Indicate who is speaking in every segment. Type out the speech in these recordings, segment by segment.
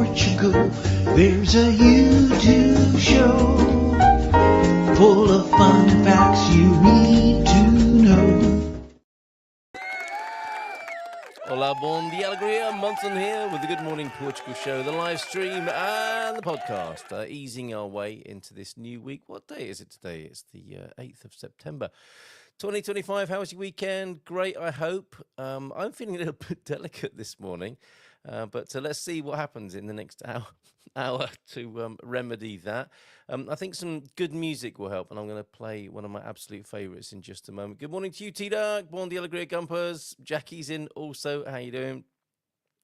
Speaker 1: Portugal. There's a YouTube show full of fun facts you need to know.
Speaker 2: Hola, bon dia, alegria. Munson here with the Good Morning Portugal show, the live stream and the podcast. Easing our way into this new week. What day is it today? It's the 8th of September. 2025, how was your weekend? Great, I hope. I'm feeling a little bit delicate this morning, but let's see what happens in the next hour to remedy that. I think some good music will help, and I'm going to play one of my absolute favourites in just a moment. Good morning to you, T-Duck. Bon dia, alegria, gumpers. Jackie's in also. How you doing?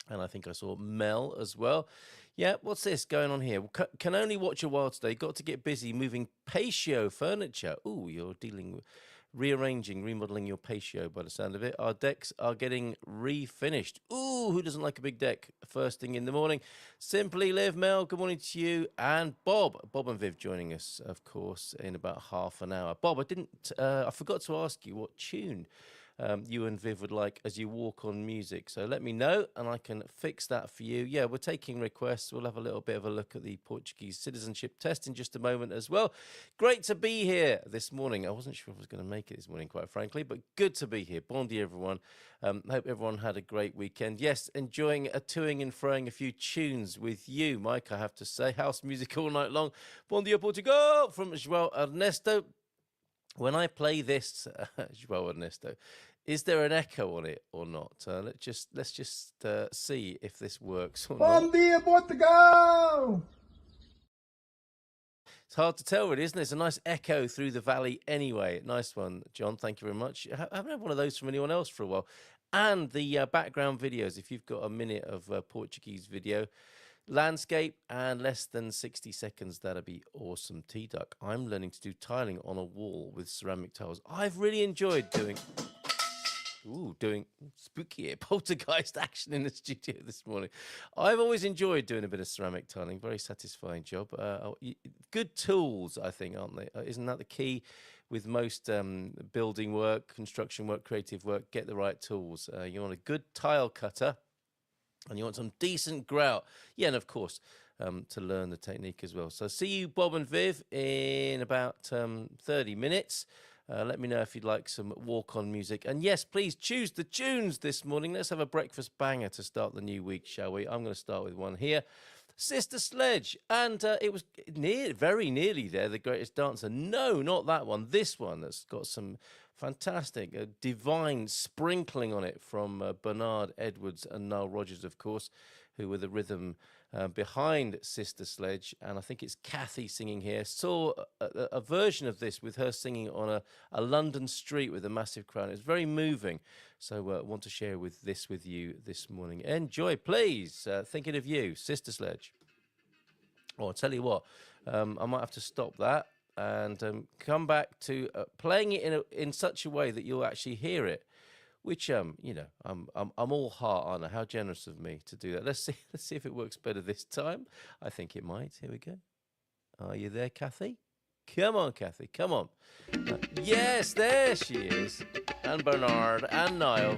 Speaker 2: And I think I saw Mel as well. Yeah, what's this going on here? Can only watch a while today. Got to get busy moving patio furniture. Ooh, you're dealing with remodeling your patio by the sound of it. Our decks are getting refinished. Ooh, who doesn't like a big deck first thing in the morning? Simply Live, Mel, good morning to you. And Bob and Viv joining us, of course, in about half an hour. Bob, I forgot to ask you what tune you and Viv would like as you walk on music. So let me know and I can fix that for you. Yeah, we're taking requests. We'll have a little bit of a look at the Portuguese citizenship test in just a moment as well. Great to be here this morning. I wasn't sure if I was going to make it this morning, quite frankly, but good to be here. Bon dia, everyone. Hope everyone had a great weekend. Yes, enjoying a toing and froing a few tunes with you, Mike, I have to say. House music all night long. Bon dia, Portugal from João Ernesto. When I play this, João Ernesto, is there an echo on it or not? Let's just see if this works or not.
Speaker 3: Bom dia, Portugal!
Speaker 2: It's hard to tell, really, isn't it? It's a nice echo through the valley anyway. Nice one, John. Thank you very much. I haven't had one of those from anyone else for a while. And the background videos, if you've got a minute of Portuguese video, landscape and less than 60 seconds, that'd be awesome. T-Duck, I'm learning to do tiling on a wall with ceramic tiles. I've really enjoyed doing spooky poltergeist action in the studio this morning. I've always enjoyed doing a bit of ceramic tiling. Very satisfying job. Good tools, I think, aren't they? Isn't that the key with most building work, construction work, creative work? Get the right tools. You want a good tile cutter and you want some decent grout. Yeah, and of course, to learn the technique as well. So see you, Bob and Viv, in about 30 minutes. Let me know if you'd like some walk-on music. And yes, please choose the tunes this morning. Let's have a breakfast banger to start the new week, shall we? I'm going to start with one here. Sister Sledge. And it was very nearly there, The Greatest Dancer. No, not that one. This one that's got some fantastic, divine sprinkling on it from Bernard Edwards and Nile Rodgers, of course, who were the rhythm behind Sister Sledge. And I think it's Kathy singing here. Saw a version of this with her singing on a London street with a massive crowd. It's very moving. So I want to share this with you this morning. Enjoy, please. Thinking of you, Sister Sledge. Oh, I'll tell you what, I might have to stop that and come back to playing it in such a way that you'll actually hear it. Which I'm all heart, aren't I? How generous of me to do that. Let's see if it works better this time. I think it might. Here we go. Are you there, Kathy? Come on, Kathy. Come on. Yes, there she is. And Bernard and Niall.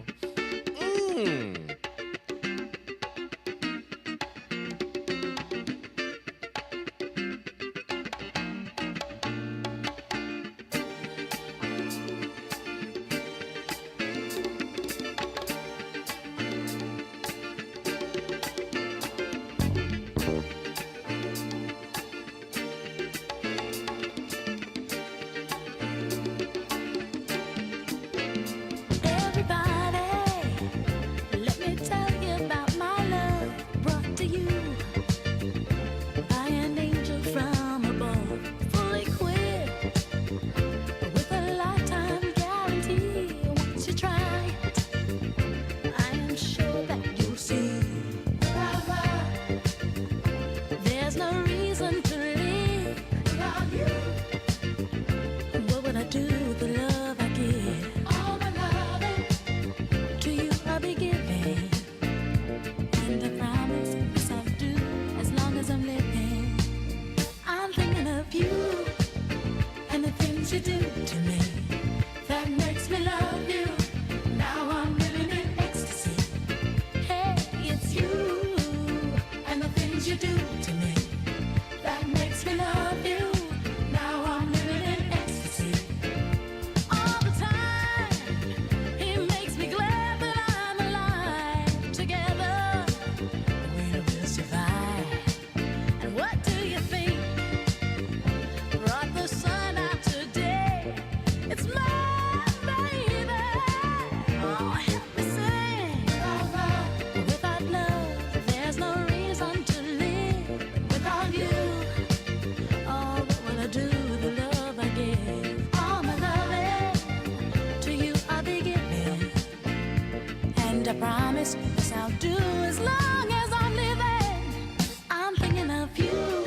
Speaker 4: promise, yes I'll do as long as I'm living. I'm thinking of you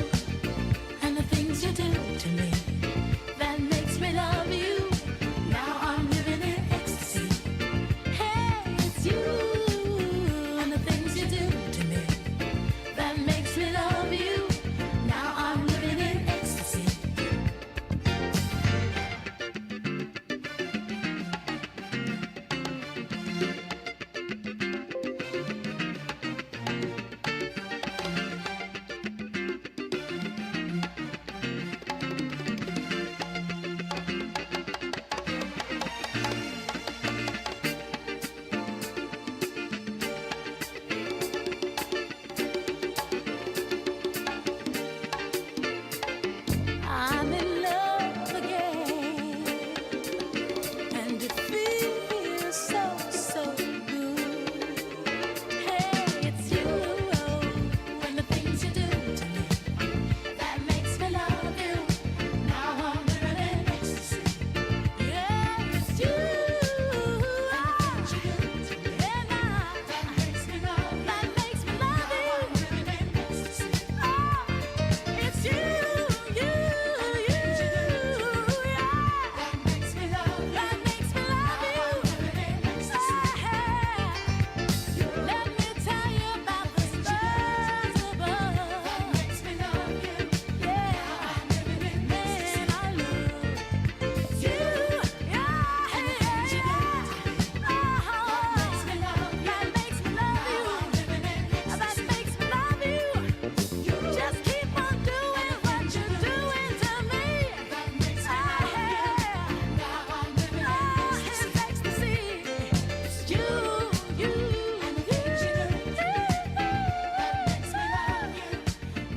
Speaker 4: and the things you do to me that makes me love you. Now I'm living in ecstasy. Hey, it's you and the things you do to me that makes me love you. Now I'm living in ecstasy. I'm in love again, and it feels so, so good. Hey, it's you and the things you do to me that makes me love you. Now I'm living in ecstasy. Yeah, it's you and the things you do to me that makes me love you. Now I'm living in ecstasy. Oh, it's you. Just keep on doing what you're doing to me. Now I'm living in ecstasy. It's you and the things you do to me that makes me love you.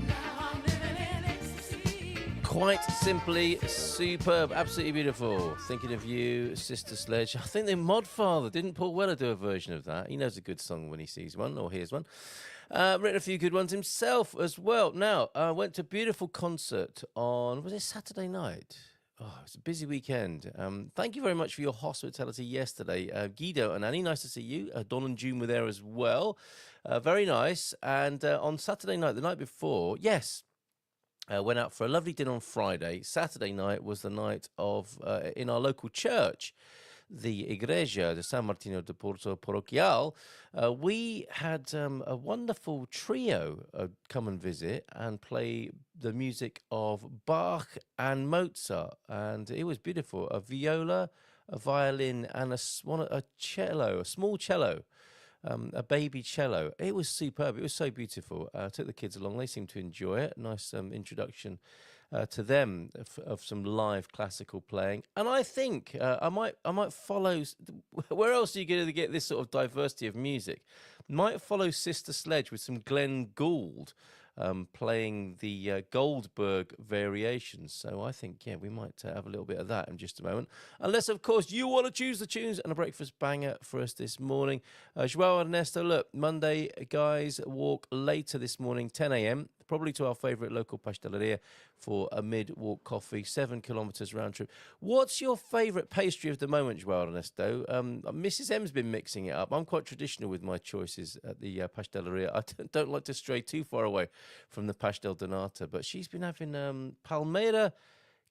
Speaker 4: Now I'm living in ecstasy.
Speaker 2: Quite simply superb, absolutely beautiful. Thinking of you, Sister Sledge. I think the Modfather, didn't Paul Weller do a version of that? He knows a good song when he sees one or hears one. Written a few good ones himself as well. Now, I went to a beautiful concert on, was it Saturday night? Oh, it's a busy weekend. Thank you very much for your hospitality yesterday. Guido and Annie, nice to see you. Don and June were there as well. Very nice. And on Saturday night, the night before, yes, went out for a lovely dinner on Friday. Saturday night was the night of, in our local church, the Igreja de San Martino de Porto Paroquial. We had a wonderful trio come and visit and play the music of Bach and Mozart. And it was beautiful. A viola, a violin, and a cello, a small cello. A baby cello. It was superb. It was so beautiful. I took the kids along. They seemed to enjoy it. Nice introduction to them of some live classical playing. And I think I might follow. Where else are you going to get this sort of diversity of music? Might follow Sister Sledge with some Glenn Gould playing the Goldberg variations. So I think, yeah, we might have a little bit of that in just a moment. Unless, of course, you want to choose the tunes and a breakfast banger for us this morning. Joao Ernesto, look, Monday, guys, walk later this morning, 10 a.m., probably to our favourite local pasteleria for a mid-walk coffee, 7 kilometres round trip. What's your favourite pastry of the moment, Joao Ernesto? Mrs. M's been mixing it up. I'm quite traditional with my choices at the pasteleria. I don't like to stray too far away from the pastel de nata, but she's been having palmeira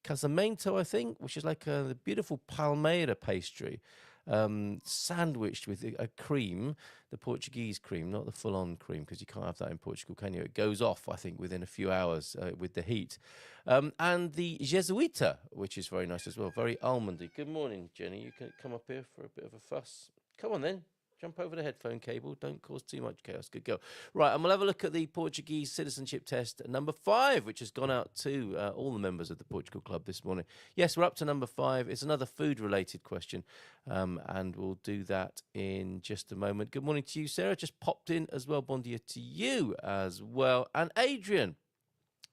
Speaker 2: casamento, I think, which is like the beautiful palmeira pastry, sandwiched with a cream, the Portuguese cream, not the full-on cream, because you can't have that in Portugal, can you? It goes off, I think, within a few hours with the heat. And the Jesuita, which is very nice as well, very almondy. Good morning, Jenny. You can come up here for a bit of a fuss. Come on, then. Jump over the headphone cable. Don't cause too much chaos. Good girl. Right, and we'll have a look at the Portuguese citizenship test number 5, which has gone out to all the members of the Portugal Club this morning. Yes, we're up to number 5. It's another food-related question, and we'll do that in just a moment. Good morning to you, Sarah. Just popped in as well. Bon dia to you as well. And Adrian.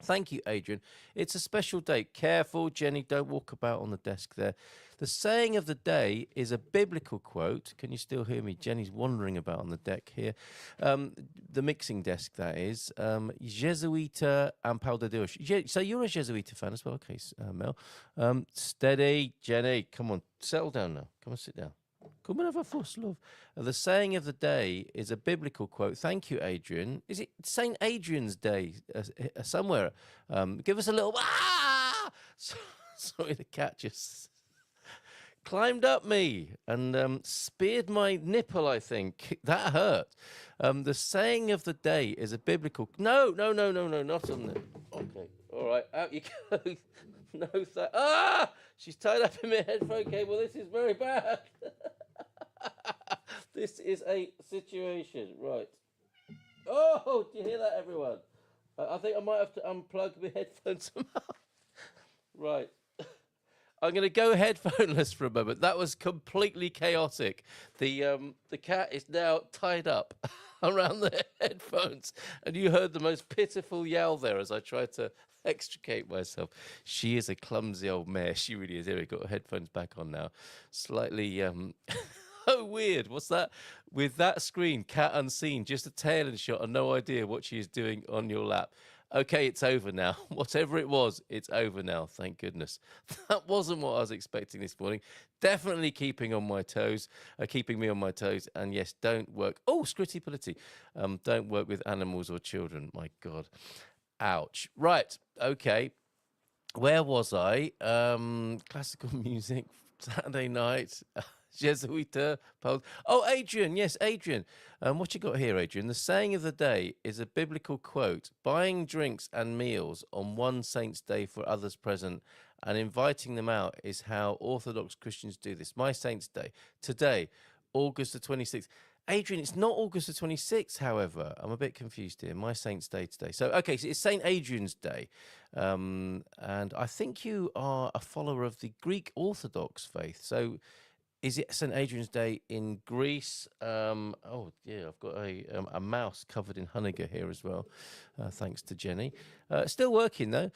Speaker 2: Thank you, Adrian. It's a special day. Careful, Jenny, don't walk about on the desk there. The saying of the day is a biblical quote. Can you still hear me? Jenny's wandering about on the deck here. The mixing desk, that is. Jesuita and Pau de Deus. So you're a Jesuita fan as well? Okay, Mel. Steady, Jenny. Come on, settle down now. Come on, sit down. Come and have a fuss, love. The saying of the day is a biblical quote. Thank you, Adrian. Is it St. Adrian's Day somewhere? Give us a little. Ah! Sorry, the cat just climbed up me and speared my nipple, I think. That hurt. The saying of the day is a biblical... No, not on the... Okay, all right, out you go. No, she's tied up in my headphone cable. This is very bad. This is a situation, right. Oh, do you hear that, everyone? I think I might have to unplug my headphones somehow. Right. I'm going to go headphoneless for a moment. That was completely chaotic. The cat is now tied up around the headphones, and you heard the most pitiful yowl there as I tried to extricate myself. She is a clumsy old mare. She really is. Here we got her headphones back on now. Slightly oh weird. What's that? With that screen, cat unseen, just a tail and shot, and no idea what she is doing on your lap. Okay, it's over now. Whatever it was, it's over now. Thank goodness. That wasn't what I was expecting this morning. Definitely keeping me on my toes. And yes, don't work. Oh, scritty pility. Don't work with animals or children. My God. Ouch. Right. Okay. Where was I? Classical music, Saturday night. Jesuita pose. Oh, Adrian. Yes, Adrian. What you got here, Adrian? The saying of the day is a biblical quote. Buying drinks and meals on one saint's day for others present and inviting them out is how Orthodox Christians do this. My saint's day. Today, August the 26th. Adrian, it's not August the 26th, however. I'm a bit confused here. My saint's day today. So, okay, so it's St. Adrian's Day. And I think you are a follower of the Greek Orthodox faith. So is it St. Adrian's Day in Greece? Oh, yeah, I've got a mouse covered in Hanukkah here as well, thanks to Jenny. Still working, though.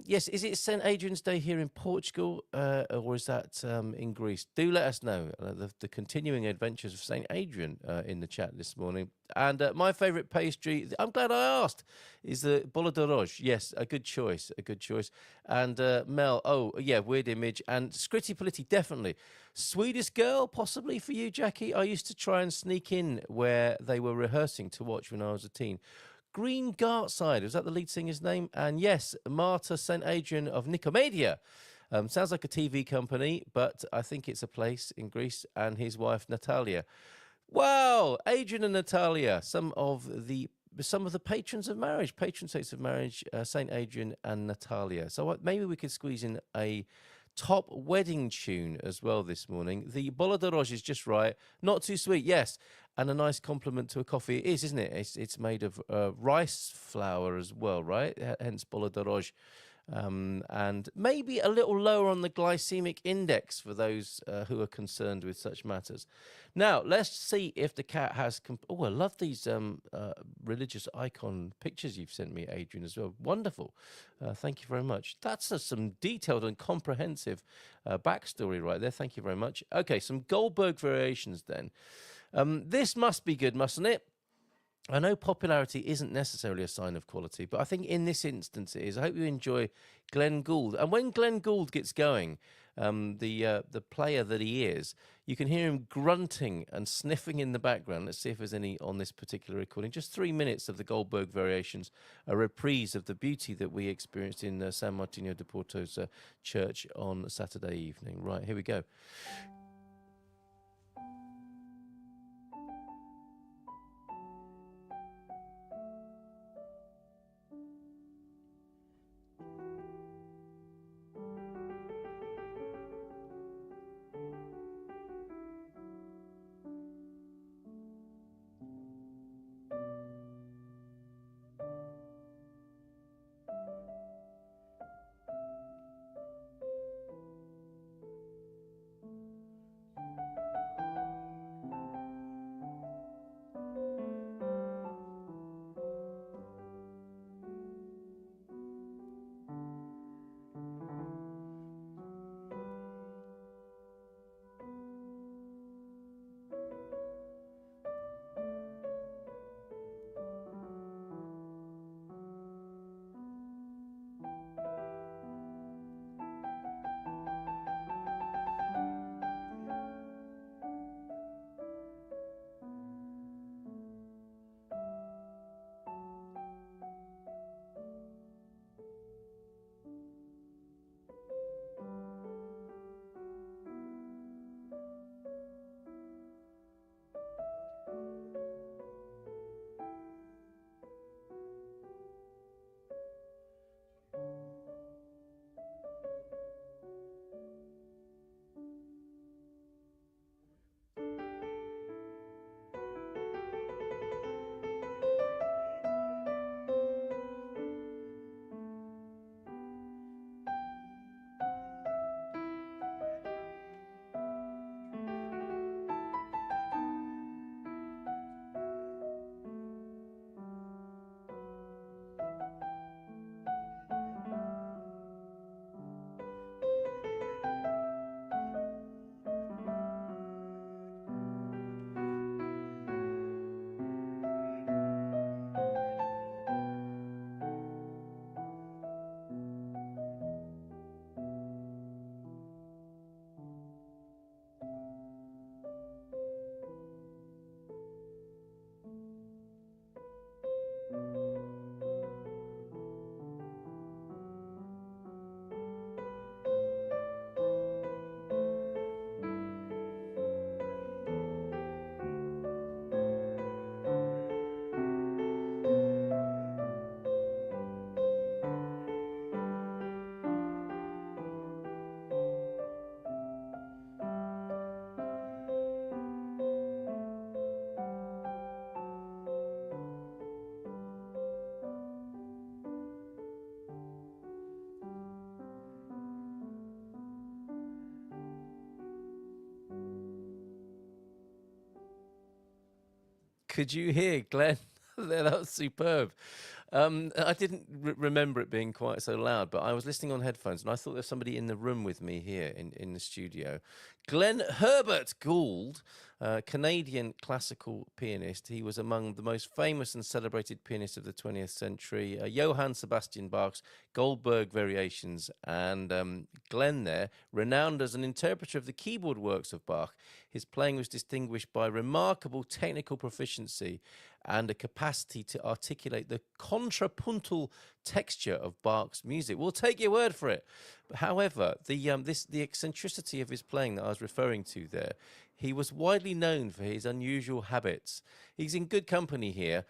Speaker 2: Yes, is it St. Adrian's Day here in Portugal, or is that in Greece? Do let us know. The continuing adventures of St. Adrian in the chat this morning. And my favourite pastry, I'm glad I asked, is the bola de roche. Yes, a good choice. And Mel, oh, yeah, weird image. And Scritty Politti, definitely. Swedish Girl, possibly for you, Jackie. I used to try and sneak in where they were rehearsing to watch when I was a teen. Green Gartside, was that the lead singer's name? And yes, Marta St. Adrian of Nicomedia. Sounds like a TV company, but I think it's a place in Greece. And his wife, Natalia. Wow, Adrian and Natalia, some of the patrons of marriage, patron saints of marriage, St. Adrian and Natalia. So maybe we could squeeze in a top wedding tune as well this morning. The bola de roche is just right, not too sweet, yes, and a nice compliment to a coffee. It is, isn't it? It's made of rice flour as well, right? Hence bola de roche. And maybe a little lower on the glycemic index for those who are concerned with such matters. Now, let's see if the cat has... I love these religious icon pictures you've sent me, Adrian, as well. Wonderful. Thank you very much. That's some detailed and comprehensive backstory right there. Thank you very much. Okay, some Goldberg variations then. This must be good, mustn't it? I know popularity isn't necessarily a sign of quality, but I think in this instance it is. I hope you enjoy Glenn Gould. And when Glenn Gould gets going, the player that he is, you can hear him grunting and sniffing in the background. Let's see if there's any on this particular recording. Just 3 minutes of the Goldberg variations, a reprise of the beauty that we experienced in San Martino de Porto's church on Saturday evening. Right, here we go. Could you hear Glenn? That was superb. I didn't remember it being quite so loud, but I was listening on headphones and I thought there was somebody in the room with me here in the studio. Glenn Herbert Gould, Canadian classical pianist. He was among the most famous and celebrated pianists of the 20th century. Johann Sebastian Bach's Goldberg Variations, and Glenn there, renowned as an interpreter of the keyboard works of Bach. His playing was distinguished by remarkable technical proficiency and a capacity to articulate the contrapuntal texture of Bach's music. We'll take your word for it. However, the eccentricity of his playing that I was referring to there, he was widely known for his unusual habits. He's in good company here.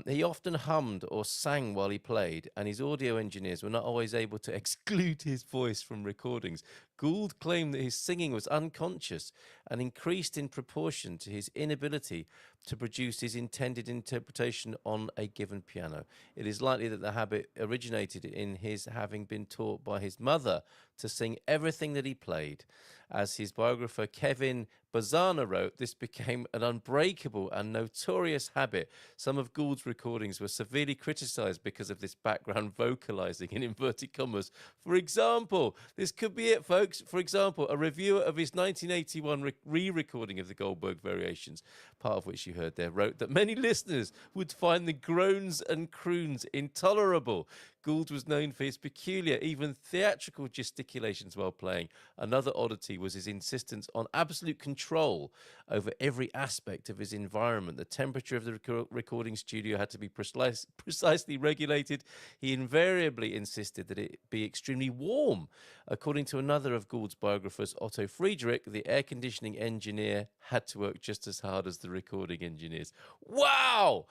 Speaker 2: He often hummed or sang while he played, and his audio engineers were not always able to exclude his voice from recordings. Gould claimed that his singing was unconscious and increased in proportion to his inability to produce his intended interpretation on a given piano. It is likely that the habit originated in his having been taught by his mother to sing everything that he played. As his biographer Kevin Bazana wrote, this became an unbreakable and notorious habit. Some of Gould's recordings were severely criticized because of this background vocalizing in inverted commas. For example, this could be it, folks. For example, a reviewer of his 1981 re-recording of the Goldberg Variations, part of which you heard there, wrote that many listeners would find the groans and croons intolerable. Gould was known for his peculiar, even theatrical gesticulations while playing. Another oddity was his insistence on absolute control over every aspect of his environment. The temperature of the recording studio had to be precisely regulated. He invariably insisted that it be extremely warm. According to another of Gould's biographers, Otto Friedrich, the air conditioning engineer had to work just as hard as the recording engineers. Wow!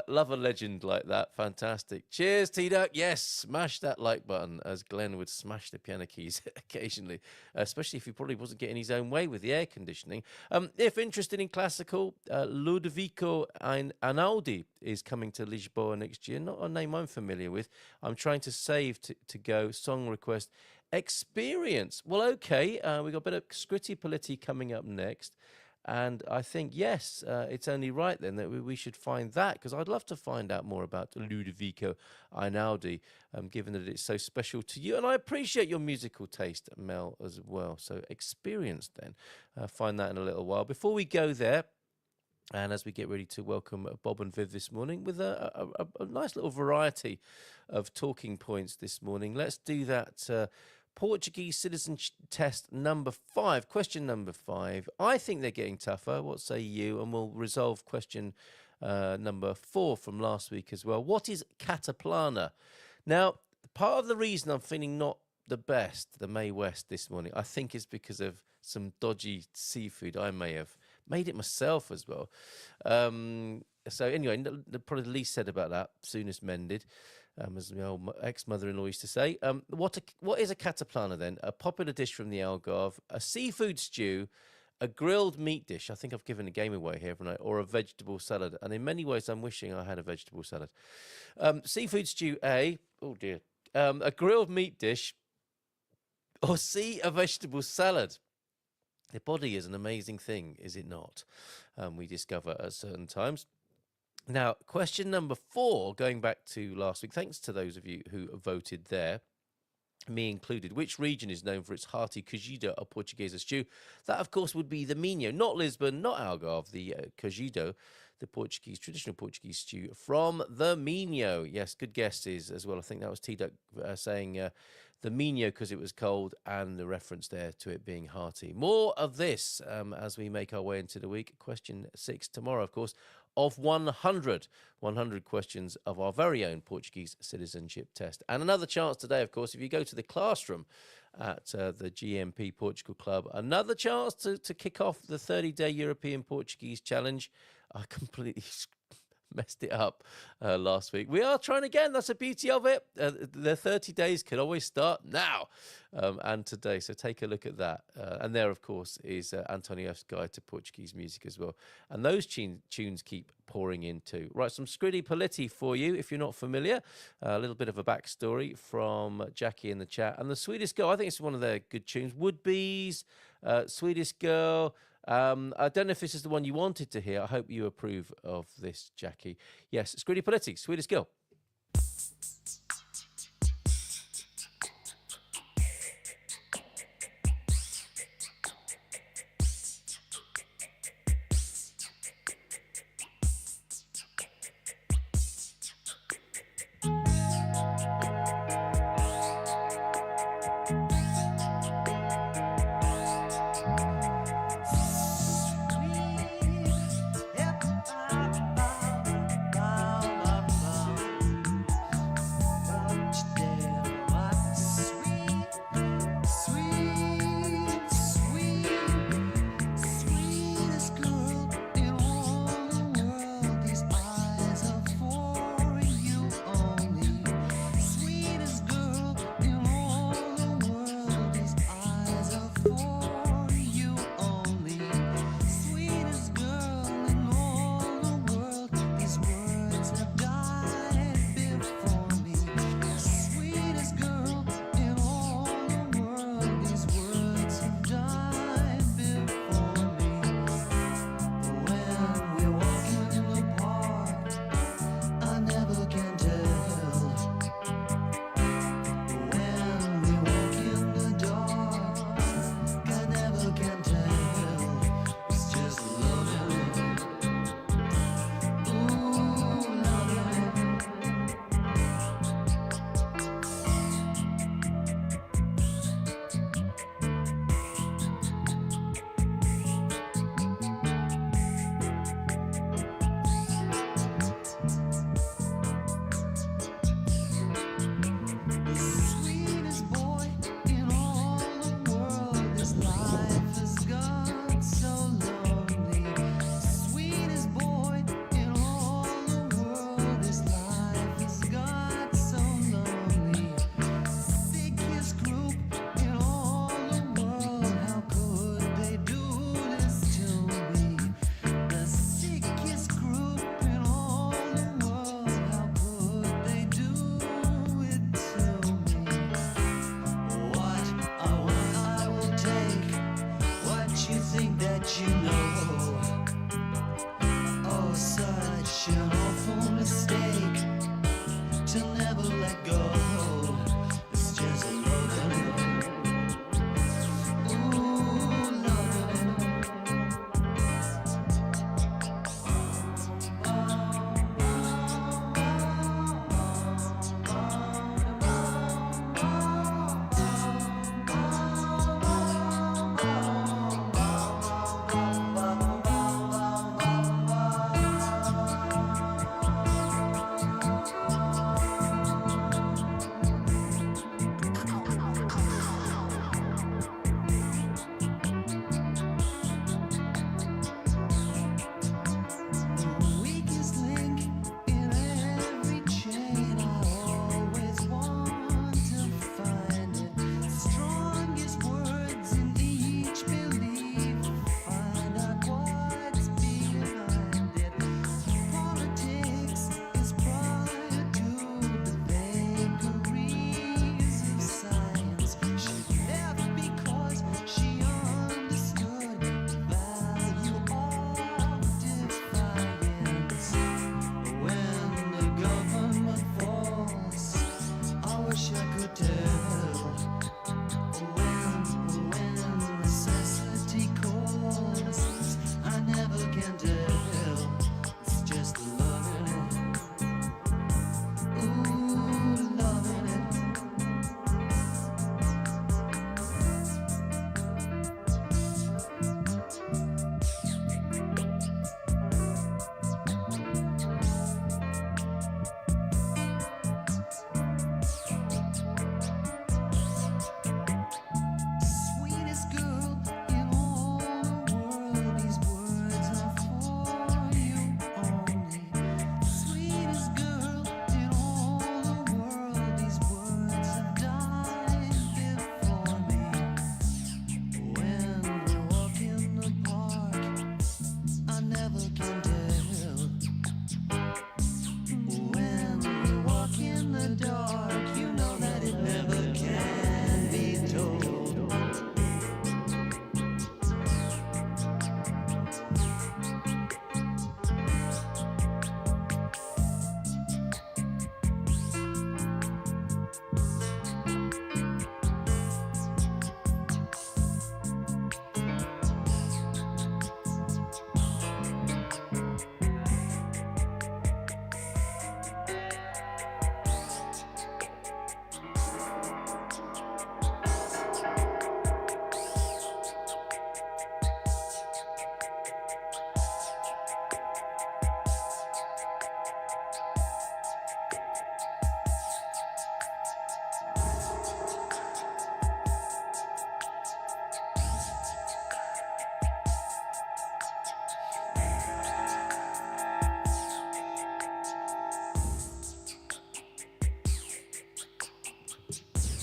Speaker 2: Love a legend like that. Fantastic. Cheers, T-Duck. Yes, smash that like button, as Glenn would smash the piano keys occasionally, especially if he probably wasn't getting his own way with the air conditioning. If interested in classical, Ludovico Einaudi is coming to Lisboa next year. Not a name I'm familiar with. I'm trying to save to go. Song request. Experience. Well, okay. We've got a bit of Scritti Politti coming up next. And I think, yes, it's only right then that we should find that, because I'd love to find out more about Ludovico Einaudi, given that it's so special to you. And I appreciate your musical taste, Mel, as well. So Experience then. Find that in a little while. Before we go there, and as we get ready to welcome Bob and Viv this morning with a nice little variety of talking points this morning, let's do that Portuguese citizen test number 5. Question number 5. I think they're getting tougher. What say you? And we'll resolve question number 4 from last week as well. What is cataplana? Now, part of the reason I'm feeling not the best, the May West this morning, I think is because of some dodgy seafood. I may have made it myself as well. So anyway, probably the least said about that, soonest mended, as my old ex-mother-in-law used to say. What is a cataplana then? A popular dish from the Algarve, a seafood stew, a grilled meat dish. I think I've given a game away here, haven't I? Or a vegetable salad. And in many ways, I'm wishing I had a vegetable salad. Seafood stew A. Oh dear. A grilled meat dish. Or C, a vegetable salad. The body is an amazing thing, is it not? We discover at certain times. Now, question number 4, going back to last week, thanks to those of you who voted there, me included. Which region is known for its hearty cozido or Portuguesa stew? That, of course, would be the Minho, not Lisbon, not Algarve, the cozido, the traditional Portuguese stew from the Minho. Yes, good guesses as well. I think that was T-Duck saying the Minho because it was cold, and the reference there to it being hearty. More of this as we make our way into the week. Question 6 tomorrow, of course, of 100 questions of our very own Portuguese citizenship test. And another chance today, of course, if you go to the classroom at the GMP Portugal Club, another chance to kick off the 30-day European Portuguese Challenge. I completely messed it up last week. We are trying again. That's the beauty of it. The 30 days can always start now and today. So take a look at that. And there, of course, is Antonio's Guide to Portuguese Music as well. And those tunes keep pouring in too. Right, some Scritti Politti for you if you're not familiar. A little bit of a backstory from Jackie in the chat. And the Swedish Girl, I think it's one of their good tunes. Would-Be's, Swedish Girl, I don't know if this is the one you wanted to hear. I hope you approve of this, Jackie. Yes, Squiddy Politti, Sweetest Girl.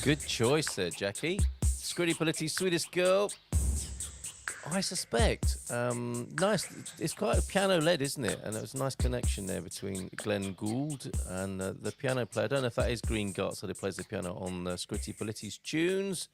Speaker 2: Good choice there, Jackie. Scritti Politti, Sweetest Girl. I suspect. Nice. It's quite piano-led, isn't it? And there was a nice connection there between Glenn Gould and the piano player. I don't know if that is Green Garts that plays the piano on Scritti Politi's Choons.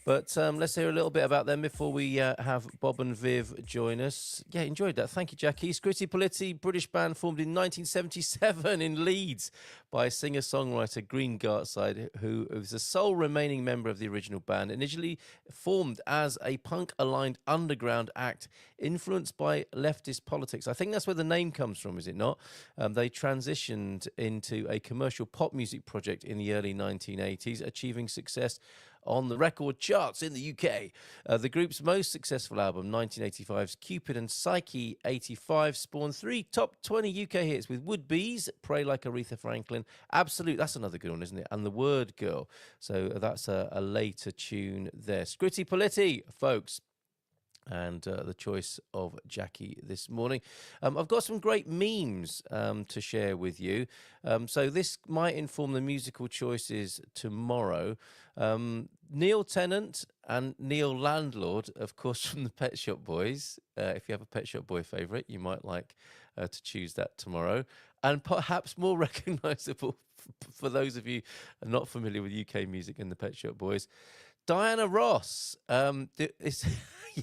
Speaker 2: But let's hear a little bit about them before we have Bob and Viv join us. Yeah, enjoyed that. Thank you, Jackie. Scritti Politti, British band formed in 1977 in Leeds by singer-songwriter Green Gartside, who is the sole remaining member of the original band, initially formed as a punk-aligned underground act influenced by leftist politics. I think that's where the name comes from, is it not? They transitioned into a commercial pop music project in the early 1980s, achieving success on the record charts in the UK. The group's most successful album, 1985's Cupid and Psyche 85, spawned 3 top 20 UK hits with Would Be's, Pray Like Aretha Franklin, Absolute, that's another good one, isn't it? And The Word Girl. So that's a later tune there. Scritti Politti, folks. And the choice of Jackie this morning. I've got some great memes to share with you. So this might inform the musical choices tomorrow. Neil Tennant and Neil Landlord, of course, from the Pet Shop Boys. If you have a Pet Shop Boy favourite, you might like to choose that tomorrow. And perhaps more recognisable for those of you not familiar with UK music and the Pet Shop Boys, Diana Ross.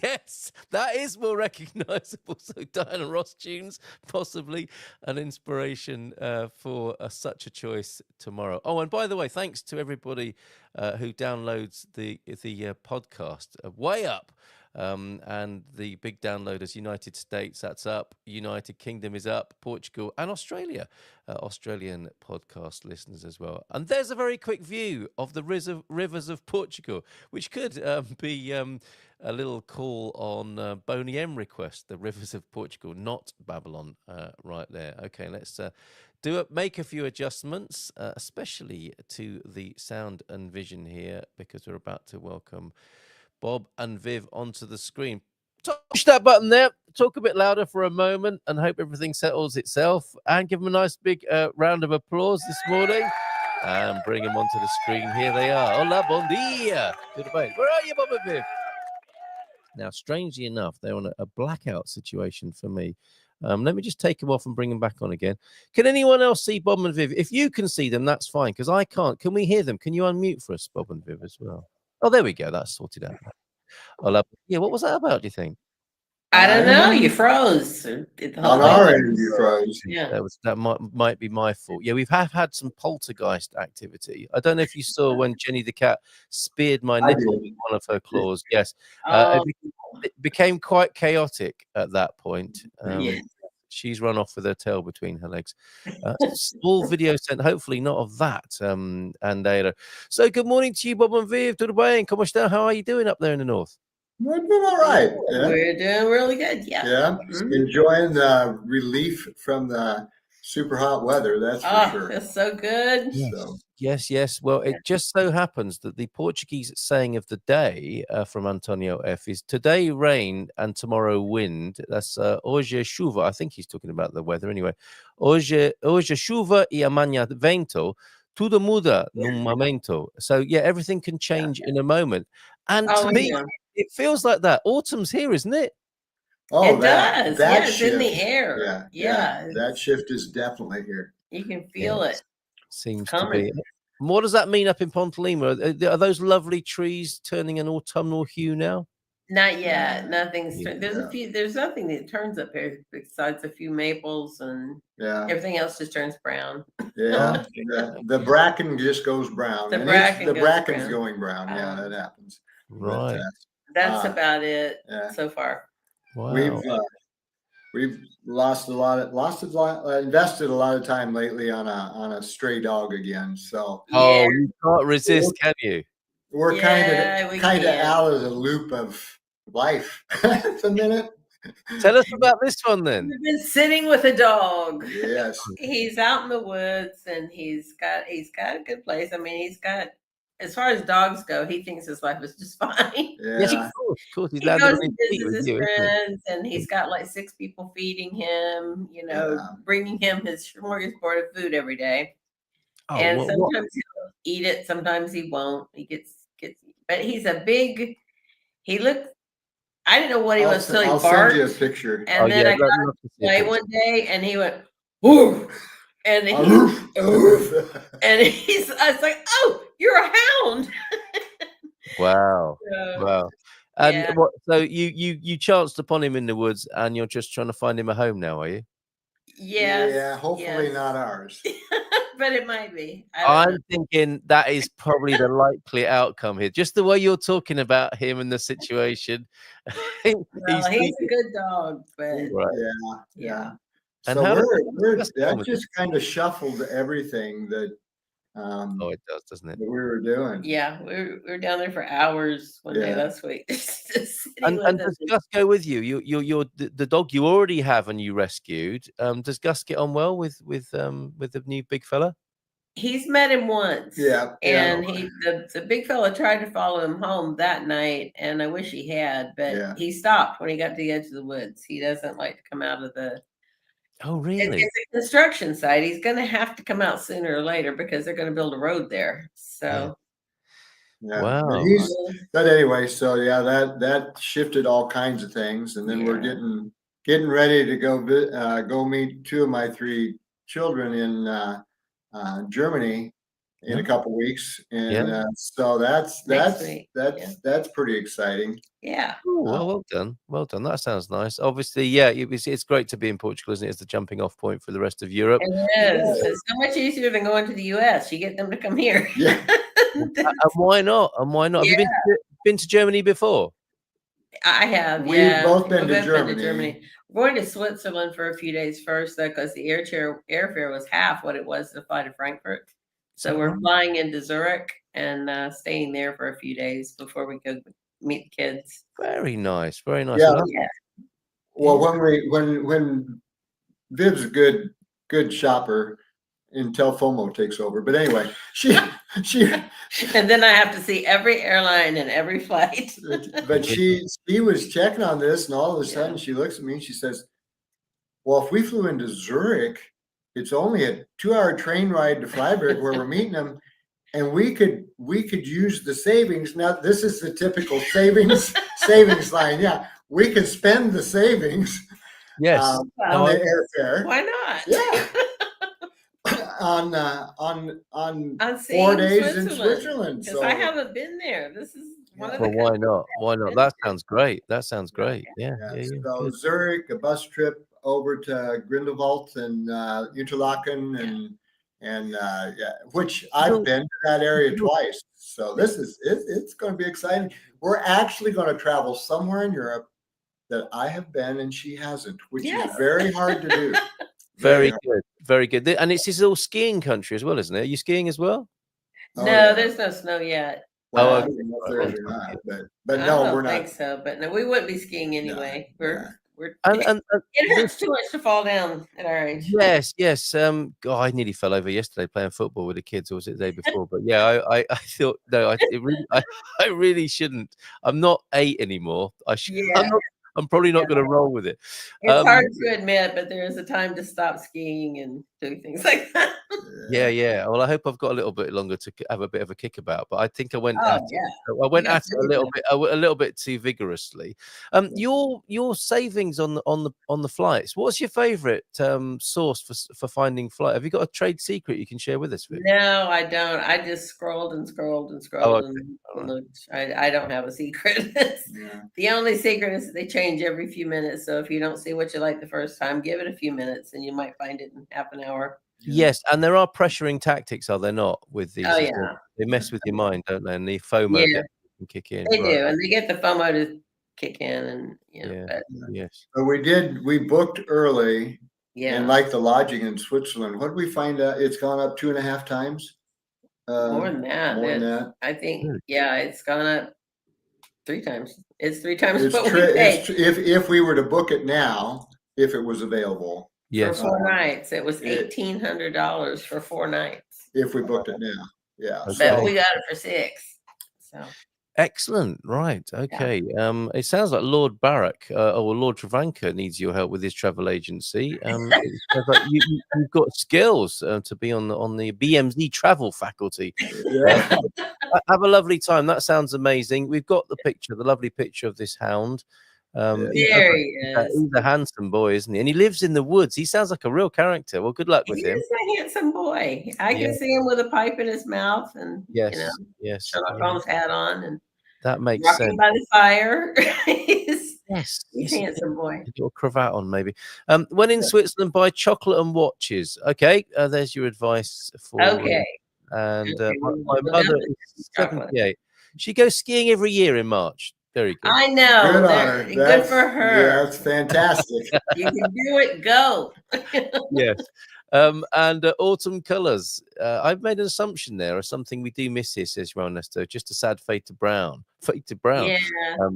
Speaker 2: Yes, that is more recognisable. So Diana Ross tunes, possibly an inspiration for such a choice tomorrow. Oh, and by the way, thanks to everybody who downloads the podcast. Way up. And the big downloaders, United States, that's up. United Kingdom is up. Portugal and Australia. Australian podcast listeners as well. And there's a very quick view of the rivers of Portugal, which could be a little call on Boney M request, the rivers of Portugal, not Babylon, right there. Okay, let's make a few adjustments, especially to the sound and vision here, because we're about to welcome Bob and Viv onto the screen. Push that button there, talk a bit louder for a moment, and hope everything settles itself. And give them a nice big round of applause this morning. And bring them onto the screen. Here they are. Hola, bon dia. Goodbye. Where are you, Bob and Viv? Now, strangely enough, they're on a blackout situation for me. Let me just take them off and bring them back on again. Can anyone else see Bob and Viv? If you can see them, that's fine, because I can't. Can we hear them? Can you unmute for us, Bob and Viv, as well? Oh, there we go. That's sorted out. Yeah, what was that about, do you think?
Speaker 5: I don't know. You froze.
Speaker 3: On our end, you froze.
Speaker 5: Yeah.
Speaker 2: That might be my fault. Yeah, we've had some poltergeist activity. I don't know if you saw when Jenny the cat speared my nipple with one of her claws. Yes. It became quite chaotic at that point. She's run off with her tail between her legs. Small video sent, hopefully not of that. And so good morning to you, Bob and Viv. Tudo bem? Como está? How are you doing up there in the north?
Speaker 3: We're doing all right. Yeah.
Speaker 5: We're doing really good. Yeah.
Speaker 3: Yeah. Enjoying the relief from the super hot weather. That's for sure.
Speaker 5: It's so good.
Speaker 2: Yes. Well, it just so happens that the Portuguese saying of the day from Antonio F is today rain and tomorrow wind. That's hoje chuva. I think he's talking about the weather anyway. Hoje chuva e amanhã vento. Tudo muda num momento. So yeah, everything can change in a moment. And to me, it feels like that. Autumn's here, isn't it?
Speaker 5: Oh, it does. That it's in the air.
Speaker 3: Yeah. That shift is definitely here.
Speaker 5: You can feel it.
Speaker 2: Seems to be. What does that mean up in Pontelima? Are those lovely trees turning an autumnal hue now?
Speaker 5: Not yet. Nothing's. There's nothing that turns up here besides a few maples, and everything else just turns brown.
Speaker 3: Yeah. The bracken just goes brown. The bracken's going brown. Yeah, that happens.
Speaker 2: Right.
Speaker 5: That's about it so far.
Speaker 2: Wow.
Speaker 3: We've invested a lot of time lately on a stray dog again. So
Speaker 2: you can't resist, can you?
Speaker 3: We're kind of out of the loop of life at a minute.
Speaker 2: Tell us about this one then.
Speaker 5: We've been sitting with a dog.
Speaker 3: Yes.
Speaker 5: He's out in the woods and he's got a good place. I mean, he's got, as far as dogs go, he thinks his life is just fine.
Speaker 3: Yeah.
Speaker 2: Yes, of course. He
Speaker 5: goes and visits his friends, and he's got like 6 people feeding him, bringing him his smorgasbord of food every day.
Speaker 2: Oh,
Speaker 5: And
Speaker 2: what?
Speaker 5: sometimes he'll eat it, sometimes he won't. He gets, but he's a big. He looks. I didn't know what he was till he
Speaker 3: I'll
Speaker 5: barked.
Speaker 3: send you a picture.
Speaker 5: And then
Speaker 2: yeah,
Speaker 5: I got him to play one day, and he went, "Woof," and I was like, "Oh, you're a hound."
Speaker 2: Wow.
Speaker 5: So,
Speaker 2: Wow. And
Speaker 5: yeah.
Speaker 2: what? So you chanced upon him in the woods, and you're just trying to find him a home now, are you?
Speaker 5: Yes.
Speaker 3: Yeah, hopefully not ours.
Speaker 5: But it might be. I don't know.
Speaker 2: Thinking that is probably the likely outcome here. Just the way you're talking about him and the situation.
Speaker 5: Well, he's a good dog, but
Speaker 3: right. Yeah.
Speaker 2: And
Speaker 3: So
Speaker 2: how
Speaker 3: that just kind of shuffled everything that
Speaker 2: it does, doesn't it?
Speaker 3: that we were doing.
Speaker 5: Yeah, we were down there for hours one day last week.
Speaker 2: And does Gus go with you? You're the dog you already have and you rescued. Does Gus get on well with the new big fella?
Speaker 5: He's met him once.
Speaker 3: Yeah.
Speaker 5: And the big fella tried to follow him home that night, and I wish he had, but he stopped when he got to the edge of the woods. He doesn't like to come out of the.
Speaker 2: Oh, really?
Speaker 5: It's a construction site. He's going to have to come out sooner or later because they're going to build a road there. So.
Speaker 3: Yeah.
Speaker 2: Wow.
Speaker 3: But anyway, so that shifted all kinds of things, and then we're getting ready to go meet two of my three children in Germany in a couple weeks, and so that's pretty exciting.
Speaker 5: Yeah.
Speaker 2: Oh, well done. Well done. That sounds nice. Obviously, it's great to be in Portugal, isn't it? It's the jumping off point for the rest of Europe.
Speaker 5: It is. It's so much easier than going to the US. You get them to come here.
Speaker 3: Yeah.
Speaker 2: And why not? Have you been to Germany before?
Speaker 5: I have.
Speaker 3: We've both been to Germany.
Speaker 5: We're going to Switzerland for a few days first, though, because the airfare was half what it was to fly to Frankfurt. So we're flying into Zurich and staying there for a few days before we go meet the kids.
Speaker 2: Very nice. Very nice.
Speaker 3: Yeah. Well, when Viv's a good shopper until FOMO takes over. But anyway, she
Speaker 5: and then I have to see every airline and every flight.
Speaker 3: But she was checking on this, and all of a sudden she looks at me and she says, "Well, if we flew into Zurich, it's only a 2-hour train ride to Freiburg where we're meeting them, and we could use the savings." Now, this is the typical savings line. Yeah, we could spend the savings.
Speaker 2: Yes.
Speaker 3: On the airfare.
Speaker 5: Why not?
Speaker 3: Yeah. on 4 days in Switzerland.
Speaker 5: Because I haven't been there. This is one of the.
Speaker 2: Well, why not? Why not? That sounds great. That sounds great. Yeah.
Speaker 3: So Zurich, a bus trip over to Grindelwald and Interlaken and which I've been to that area twice. So it's going to be exciting. We're actually going to travel somewhere in Europe that I have been and she hasn't, which is very hard to do.
Speaker 2: Very good. Very good. And it's all skiing country as well, isn't it? Are you skiing as well?
Speaker 5: No, there's no snow yet.
Speaker 3: Well, I don't know if there is or not, but no, we're not.
Speaker 5: I don't think so. But no, we wouldn't be skiing anyway.
Speaker 2: And
Speaker 5: it hurts too much to fall down at our age.
Speaker 2: Yes. I nearly fell over yesterday playing football with the kids, or was it the day before? But yeah, I thought no, I really shouldn't. I'm not 8 anymore. I'm probably not going to roll with it.
Speaker 5: It's hard to admit, but there is a time to stop skiing and doing things like that.
Speaker 2: Yeah. Well, I hope I've got a little bit longer to have a bit of a kick about, but I think I went at it a little bit too vigorously. Your savings on the flights. What's your favorite source for finding flight? Have you got a trade secret you can share with us, Vic?
Speaker 5: No, I don't. I just scrolled and scrolled and scrolled and looked. I don't have a secret. The only secret is they change every few minutes. So if you don't see what you like the first time, give it a few minutes and you might find it in half an hour.
Speaker 2: Yes, and there are pressuring tactics, are there not, with these?
Speaker 5: Oh, yeah.
Speaker 2: They mess with your mind, don't they? And the FOMO can kick in.
Speaker 5: They do, and they get the FOMO to kick in, and
Speaker 2: yes.
Speaker 3: But we booked early, and like the lodging in Switzerland, what did we find out? It's gone up 2.5 times.
Speaker 5: More than that. I think, it's gone up 3 times. It's 3 times what we paid.
Speaker 3: If we were to book it now, if it was available.
Speaker 2: Yes.
Speaker 5: For 4 nights. It was $1,800 for 4 nights.
Speaker 3: If we booked it now. Yeah.
Speaker 5: But we got it for 6. So
Speaker 2: Excellent. Right. Okay. It sounds like Lord Barrack or Lord Travancore needs your help with his travel agency. It sounds like you've got skills to be on the BMZ travel faculty.
Speaker 3: Yeah.
Speaker 2: Have a lovely time. That sounds amazing. We've got the picture, the lovely picture of this hound.
Speaker 5: There he is.
Speaker 2: He's a handsome boy, isn't he? And he lives in the woods. He sounds like a real character. Well, good luck with
Speaker 5: He
Speaker 2: him.
Speaker 5: is a handsome boy. I
Speaker 2: Yeah.
Speaker 5: can see him with a pipe in his mouth and
Speaker 2: Yes.
Speaker 5: Sherlock Holmes hat on and
Speaker 2: That makes
Speaker 5: rocking
Speaker 2: sense.
Speaker 5: by the fire. he's
Speaker 2: Yes.
Speaker 5: he's a handsome boy.
Speaker 2: A little cravat on, maybe. When in Switzerland, buy chocolate and watches. Okay, there's your advice for.
Speaker 5: Okay.
Speaker 2: And
Speaker 5: Okay,
Speaker 2: my
Speaker 5: we'll
Speaker 2: mother
Speaker 5: definitely
Speaker 2: is
Speaker 5: get chocolate.
Speaker 2: 78. She goes skiing every year in March. Very good.
Speaker 5: I know.
Speaker 3: Good on her.
Speaker 5: Good for her.
Speaker 3: That's fantastic.
Speaker 5: You can do it. Go.
Speaker 2: Yes. And autumn colours. I've made an assumption there, or something we do miss here, says João Nesto. Just a sad fade to brown. Fade to brown.
Speaker 5: Yeah.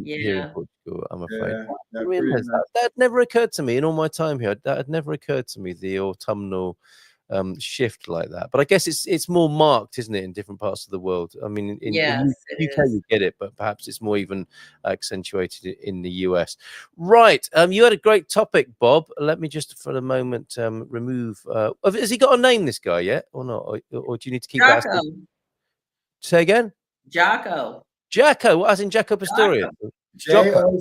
Speaker 2: Here in
Speaker 5: Yeah.
Speaker 2: Portugal, I'm afraid.
Speaker 3: Yeah,
Speaker 2: I realised that had never occurred to me in all my time here. That had never occurred to me, the autumnal shift like that. But I guess it's more marked, isn't it, in different parts of the world? I mean, in
Speaker 5: Yes, it
Speaker 2: UK
Speaker 5: is.
Speaker 2: you get it, but perhaps it's more even accentuated in the US. Right. You had a great topic, Bob. Let me just for a moment remove. Has he got a name, this guy, yet, or not? Or do you need to keep that?
Speaker 5: Jocko.
Speaker 2: Say again.
Speaker 5: Jocko.
Speaker 2: Jacko, as in Jacko Pastorius.
Speaker 3: Joccko.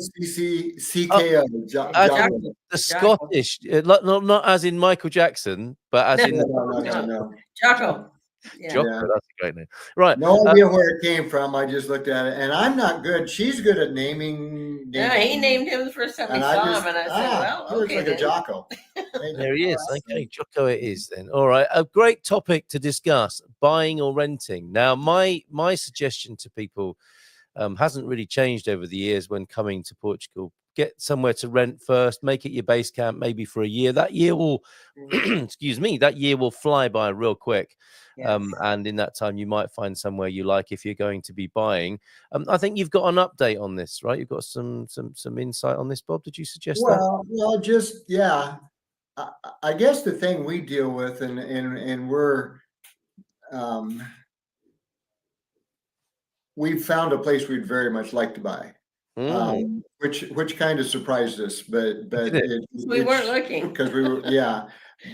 Speaker 2: The Scottish, not as in Michael Jackson, but as in
Speaker 3: No.
Speaker 5: Jocko. Yeah.
Speaker 2: Jocko. That's a great name. Right.
Speaker 3: No idea where it came from. I just looked at it, and I'm not good. She's good at naming.
Speaker 5: Yeah, he named him the first time we saw him, and I said, "Well,
Speaker 3: he looks
Speaker 5: okay,
Speaker 3: like a
Speaker 5: then."
Speaker 3: Jocko.
Speaker 2: There he is. Okay, Jocko it is then. All right. A great topic to discuss, buying or renting. Now, my suggestion to people hasn't really changed over the years when coming to Portugal. Get somewhere to rent first, make it your base camp maybe for a year. That year will, excuse me, that year will fly by real quick.
Speaker 5: Yes.
Speaker 2: And in that time, you might find somewhere you like if you're going to be buying. I think you've got an update on this, right? You've got some insight on this, Bob. Did you suggest that?
Speaker 3: Well, just yeah. I guess the thing we deal with, and we're we found a place we'd very much like to buy, which kind of surprised us, but
Speaker 5: we weren't looking
Speaker 3: because we were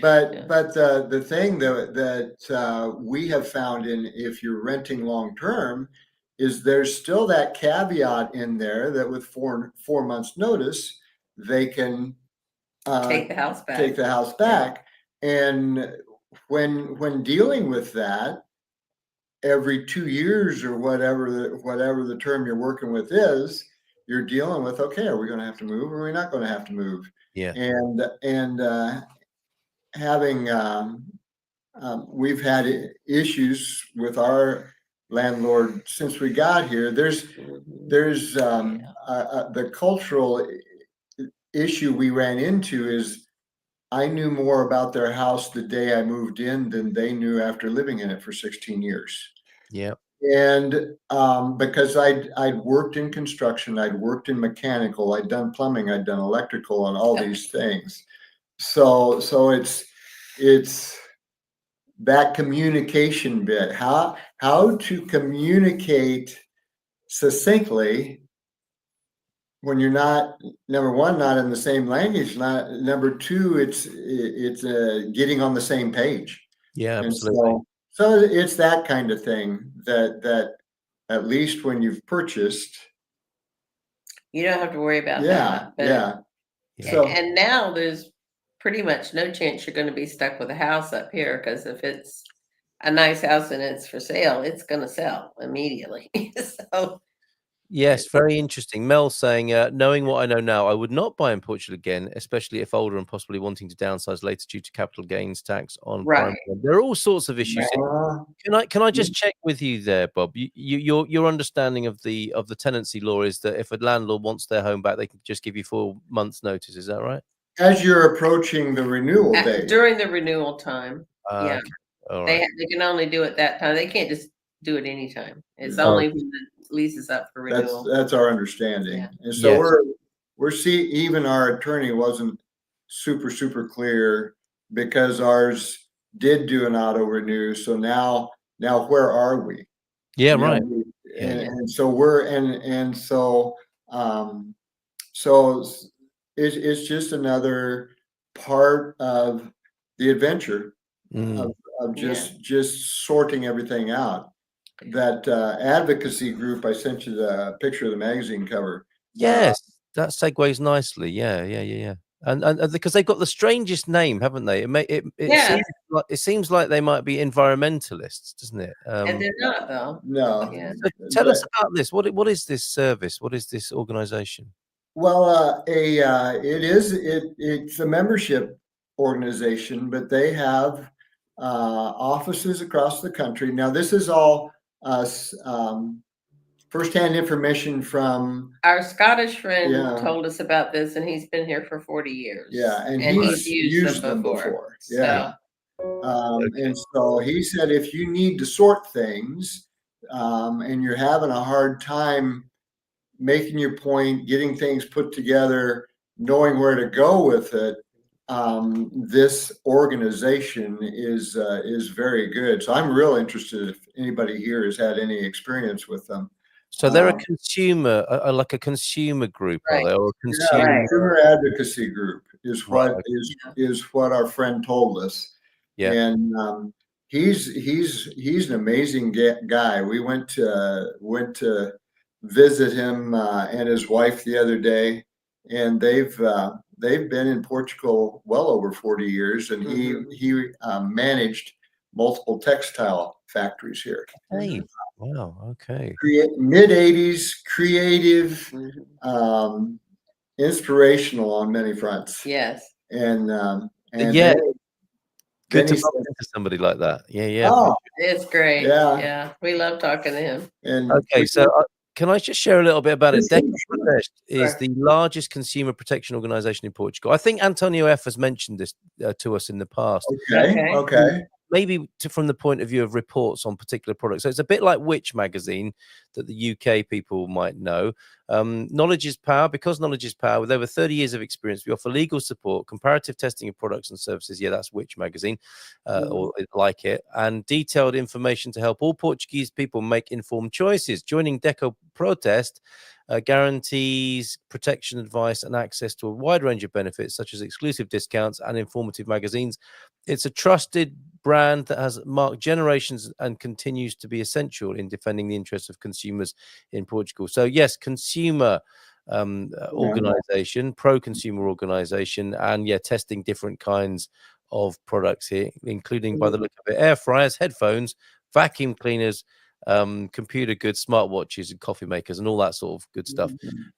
Speaker 3: But the thing that we have found in if you're renting long term is there's still that caveat in there that with 4 months notice they can
Speaker 5: take the house back.
Speaker 3: And when dealing with that, every 2 years or whatever the term you're working with is, you're dealing with, okay, are we going to have to move or are we not going to have to move?
Speaker 2: Yeah.
Speaker 3: And having we've had issues with our landlord since we got here. There's the cultural issue we ran into is I knew more about their house the day I moved in than they knew after living in it for 16 years.
Speaker 2: Yeah.
Speaker 3: And because I'd worked in construction, I'd worked in mechanical, I'd done plumbing, I'd done electrical and all these things. So it's that communication bit, how to communicate succinctly when you're not, number one, not in the same language, number two, it's getting on the same page.
Speaker 2: Yeah, absolutely.
Speaker 3: So it's that kind of thing that at least when you've purchased,
Speaker 5: you don't have to worry about that.
Speaker 3: Yeah.
Speaker 5: So, and now there's pretty much no chance you're going to be stuck with a house up here, because if it's a nice house and it's for sale, it's going to sell immediately. So.
Speaker 2: Yes, very interesting. Mel saying, knowing what I know now, I would not buy in Portugal again, especially if older and possibly wanting to downsize later due to capital gains tax on prime. There are all sorts of issues. Can I just check with you there, Bob? Your understanding of the tenancy law is that if a landlord wants their home back, they can just give you 4 months' notice. Is that right?
Speaker 3: As you're approaching the renewal date.
Speaker 5: During the renewal time. Yeah.
Speaker 2: Okay. All right.
Speaker 5: They can only do it that time. They can't just do it anytime. It's only when the lease is up for renewal.
Speaker 3: That's our understanding.
Speaker 5: Yeah.
Speaker 3: And so we're seeing, even our attorney wasn't super clear because ours did do an auto renew. So now where are we?
Speaker 2: Yeah, right.
Speaker 3: and so we're and so so it's just another part of the adventure of just sorting everything out. That advocacy group, I sent you the picture of the magazine cover.
Speaker 2: Yes, that segues nicely. Yeah. And because they've got the strangest name, haven't they? It seems like they might be environmentalists, doesn't it?
Speaker 5: And they're not, though.
Speaker 3: No.
Speaker 5: Yeah.
Speaker 2: So tell us about this. What is this service? What is this organization?
Speaker 3: Well, it's a membership organization, but they have offices across the country. Now, this is all firsthand information from
Speaker 5: our Scottish friend
Speaker 3: Yeah.
Speaker 5: told us about this, and he's been here for 40 years.
Speaker 3: Yeah, and
Speaker 5: he's
Speaker 3: he's used them before.
Speaker 5: So,
Speaker 3: Yeah. And so he said, if you need to sort things and you're having a hard time making your point, getting things put together, knowing where to go with it, this organization is very good. So I'm real interested if anybody here has had any experience with them.
Speaker 2: So they're a consumer, like a consumer group, are they? Or a
Speaker 3: consumer advocacy group is what is what our friend told us.
Speaker 2: Yeah,
Speaker 3: and he's an amazing guy. We went to visit him and his wife the other day, and they've been in Portugal well over 40 years, and he managed multiple textile factories here.
Speaker 2: Hey, wow, okay.
Speaker 3: Mid 80s, creative, inspirational on many fronts.
Speaker 5: Yes.
Speaker 3: And
Speaker 2: good to talk to somebody like that. Yeah.
Speaker 3: Oh,
Speaker 5: it's great. Yeah, we love talking to him.
Speaker 3: And
Speaker 2: okay, so can I just share a little bit about it? Deco Protest is the largest consumer protection organization in Portugal. I think Antonio F has mentioned this to us in the past.
Speaker 3: Okay.
Speaker 2: Maybe from the point of view of reports on particular products. So it's a bit like Which magazine that the UK people might know. Knowledge is power. Because knowledge is power, with over 30 years of experience, we offer legal support, comparative testing of products and services. Yeah, that's Which magazine, or like it, and detailed information to help all Portuguese people make informed choices. Joining Deco Protest guarantees protection advice and access to a wide range of benefits, such as exclusive discounts and informative magazines. It's a trusted brand that has marked generations and continues to be essential in defending the interests of consumers in Portugal. So yes, consumer organization, pro-consumer organization, and testing different kinds of products here, including, by the look of it, air fryers, headphones, vacuum cleaners, computer goods, smartwatches, and coffee makers, and all that sort of good stuff.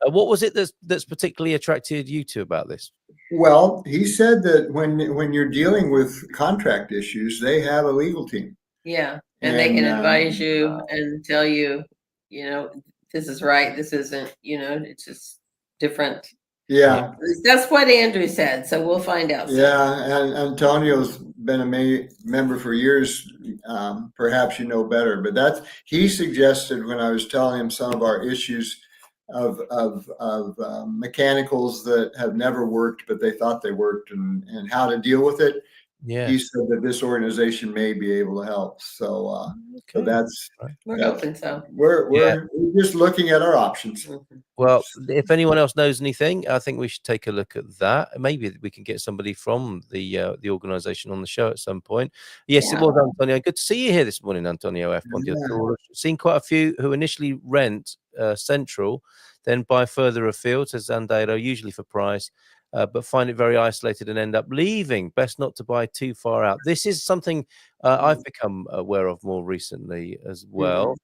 Speaker 2: What was it that's particularly attracted you to about this?
Speaker 3: Well, he said that when you're dealing with contract issues, they have a legal team.
Speaker 5: Yeah, and they can advise you and tell you, this is right, this isn't. It's just different.
Speaker 3: Yeah,
Speaker 5: that's what Andrew said. So we'll find out soon.
Speaker 3: Yeah, and Antonio's been a member for years. Perhaps you know better, but he suggested when I was telling him some of our issues of mechanicals that have never worked, but they thought they worked, and how to deal with it.
Speaker 2: Yeah,
Speaker 3: he said that this organization may be able to help. So, so
Speaker 5: we're hoping so.
Speaker 3: We're just looking at our options.
Speaker 2: Well, if anyone else knows anything, I think we should take a look at that. Maybe we can get somebody from the organization on the show at some point. Yes, it was Antonio. Good to see you here this morning, Antonio F. Seen quite a few who initially rent central, then buy further afield to Zandeiro, usually for price, but find it very isolated and end up leaving. Best not to buy too far out. This is something I've become aware of more recently as well.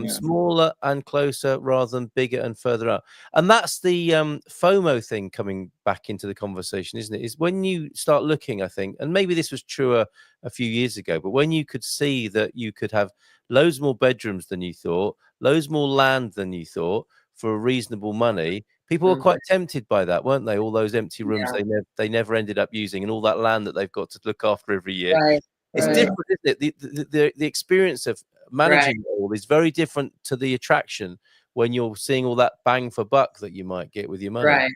Speaker 2: Smaller and closer rather than bigger and further out. And that's the FOMO thing coming back into the conversation, isn't it? Is when you start looking, I think, and maybe this was truer a few years ago, but when you could see that you could have loads more bedrooms than you thought, loads more land than you thought for reasonable money, people were quite tempted by that, weren't they? All those empty rooms they never ended up using, and all that land that they've got to look after every year. It's different, isn't it? The experience of managing it all is very different to the attraction when you're seeing all that bang for buck that you might get with your money.
Speaker 5: Right.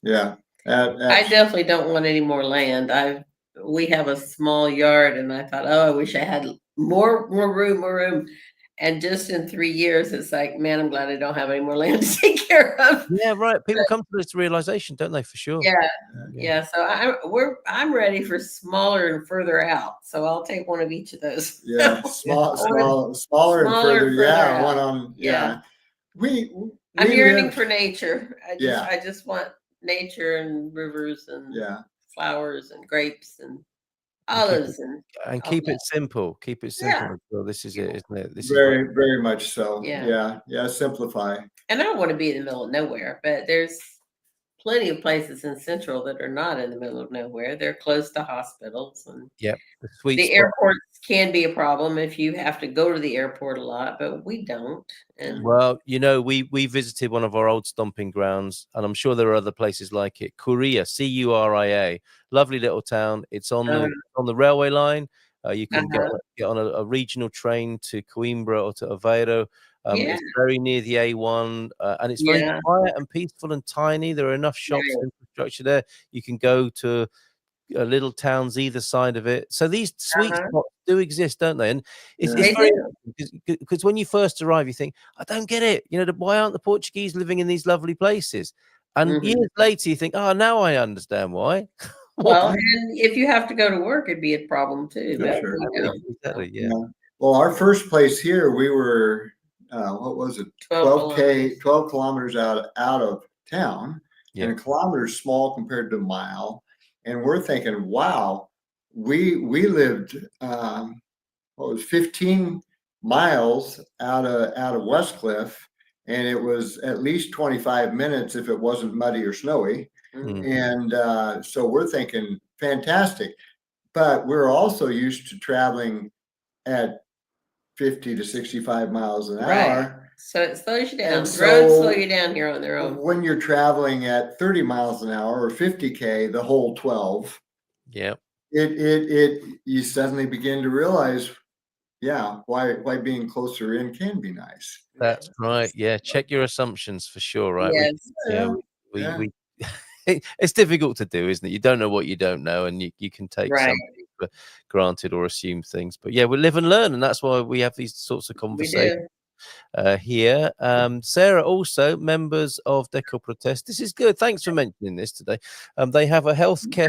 Speaker 3: Yeah.
Speaker 5: I definitely don't want any more land. We have a small yard, and I thought, I wish I had more room. And just in 3 years, it's like, man, I'm glad I don't have any more land to take care of.
Speaker 2: Yeah, right. People come to this realization, don't they? For sure.
Speaker 5: Yeah. So I'm ready for smaller and further out. So I'll take one of each of those.
Speaker 3: Yeah, smaller and further. Yeah, one on. Yeah, we
Speaker 5: I'm yearning
Speaker 3: lived,
Speaker 5: for nature.
Speaker 3: Yeah.
Speaker 5: I just want nature and rivers and
Speaker 3: yeah,
Speaker 5: flowers and grapes and
Speaker 2: And keep
Speaker 5: olives and all
Speaker 2: keep it
Speaker 5: that.
Speaker 2: simple. Keep it simple.
Speaker 5: Yeah.
Speaker 2: Well, this is it, isn't it? This is what
Speaker 3: very much so.
Speaker 5: Yeah.
Speaker 3: Yeah, simplify.
Speaker 5: And I don't want to be in the middle of nowhere, but there's plenty of places in Central that are not in the middle of nowhere. They're close to hospitals, and
Speaker 2: the sweet
Speaker 5: the
Speaker 2: spot.
Speaker 5: airports can be a problem if you have to go to the airport a lot, but we don't. And
Speaker 2: Well, we visited one of our old stomping grounds, and I'm sure there are other places like it. Curia, Curia, lovely little town. It's on the railway line. You can get on a regional train to Coimbra or to Aveiro. It's very near the A1, and it's very quiet and peaceful and tiny. There are enough shops and infrastructure there. You can go to little towns either side of it. So these sweet spots do exist, don't they? And it's very, because when you first arrive, you think, I don't get it. Why aren't the Portuguese living in these lovely places? And years later, you think, oh, now I understand why.
Speaker 5: Well, and if you have to go to work, it'd be a problem too. But
Speaker 3: Sure.
Speaker 2: Exactly, yeah.
Speaker 3: Well, our first place here, we were, what was it? 12 kilometers out of town. And a kilometer is small compared to a mile. And we're thinking, wow, we lived, 15 miles out of Westcliff, and it was at least 25 minutes if it wasn't muddy or snowy. And so we're thinking, fantastic. But we're also used to traveling at 50 to 65 miles an hour.
Speaker 5: So it slows you down.
Speaker 3: And
Speaker 5: The roads
Speaker 3: so
Speaker 5: slow you down here on their own.
Speaker 3: when you're traveling at 30 miles an hour or 50K, the whole 12, you suddenly begin to realize, why being closer in can be nice.
Speaker 2: That's right. Yeah, check your assumptions for sure, right?
Speaker 5: Yes.
Speaker 2: It's difficult to do, isn't it? You don't know what you don't know, and you can take something for granted or assume things. But we live and learn, and that's why we have these sorts of conversations here. Sarah, also members of Deco Protest. This is good. Thanks for mentioning this today. They have a healthcare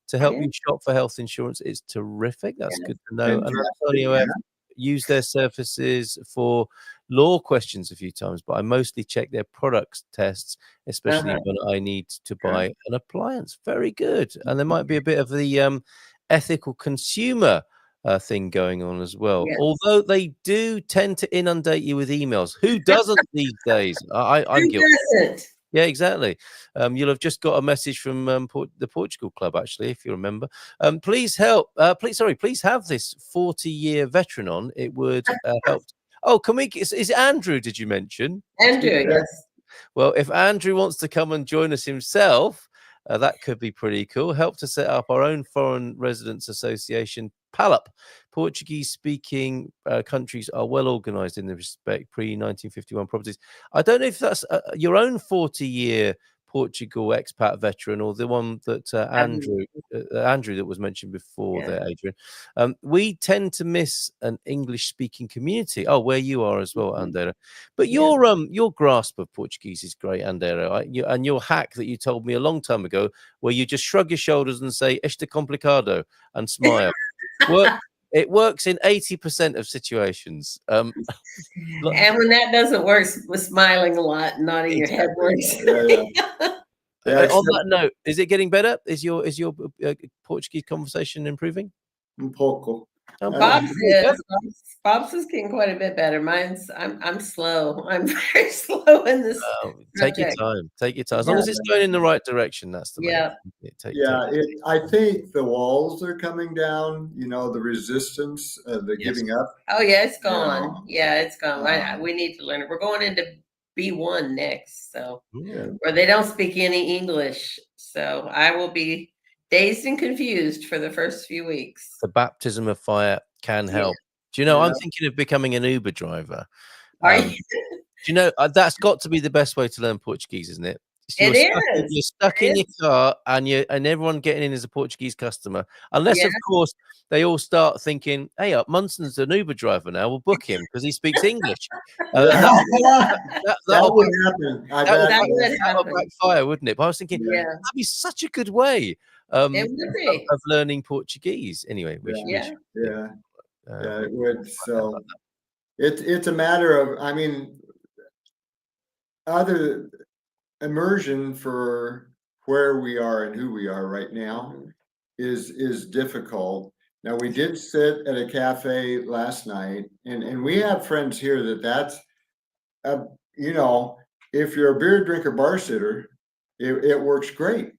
Speaker 2: to help you shop for health insurance. It's terrific. That's good to know. And Antonio, I've used their services for law questions a few times, but I mostly check their products tests, especially when I need to buy an appliance. Very good. And there might be a bit of the ethical consumer thing going on as well. Although they do tend to inundate you with emails. Who doesn't these days? I'm guilty. Yeah, exactly. You'll have just got a message from the Portugal Club, actually, if you remember. Please help. Please have this 40-year veteran on. It would help. Oh, can we? Is it Andrew? Did you mention
Speaker 5: Andrew? Yes.
Speaker 2: Well, if Andrew wants to come and join us himself, that could be pretty cool. Help to set up our own Foreign Residents Association, PALUP. Portuguese-speaking countries are well organised in this respect, pre-1951 properties. I don't know if that's your own 40-year Portugal expat veteran or the one that Andrew that was mentioned before there, Adrian. We tend to miss an English-speaking community. Oh, where you are as well, Andera. But your grasp of Portuguese is great, Andera. And your hack that you told me a long time ago, where you just shrug your shoulders and say "Este complicado" and smile. It works in 80% of situations. And
Speaker 5: when that doesn't work, with smiling a lot, nodding your head works.
Speaker 2: On that note, is it getting better? Is your Portuguese conversation improving?
Speaker 3: Un poco.
Speaker 5: Bob's is getting quite a bit better. I'm slow. I'm very slow in this.
Speaker 2: Take your time. Take your time. As long as it's going in the right direction, that's the main thing.
Speaker 3: I think the walls are coming down. The resistance, the giving up.
Speaker 5: Oh yeah, it's gone. It's gone. We need to learn it. We're going into B1 next, so where they don't speak any English. So I will be dazed and confused for the first few weeks.
Speaker 2: The baptism of fire can help. Do you know, I'm thinking of becoming an Uber driver.
Speaker 5: Are you?
Speaker 2: Do you know, that's got to be the best way to learn Portuguese, isn't it?
Speaker 5: It is.
Speaker 2: You're stuck in your car, and everyone getting in is a Portuguese customer, unless of course they all start thinking, "Hey, Munson's an Uber driver now. We'll book him because he speaks English."
Speaker 3: That would happen.
Speaker 2: That'll backfire, wouldn't it? But I was thinking,
Speaker 5: Yeah.
Speaker 2: that'd be such a good way
Speaker 5: It would be.
Speaker 2: of learning Portuguese. Anyway,
Speaker 3: Yeah, it would. So it's a matter of, I mean, other immersion for where we are and who we are right now is difficult. Now, we did sit at a cafe last night, and we have friends here that's you know, if you're a beer drinker bar sitter, it works great.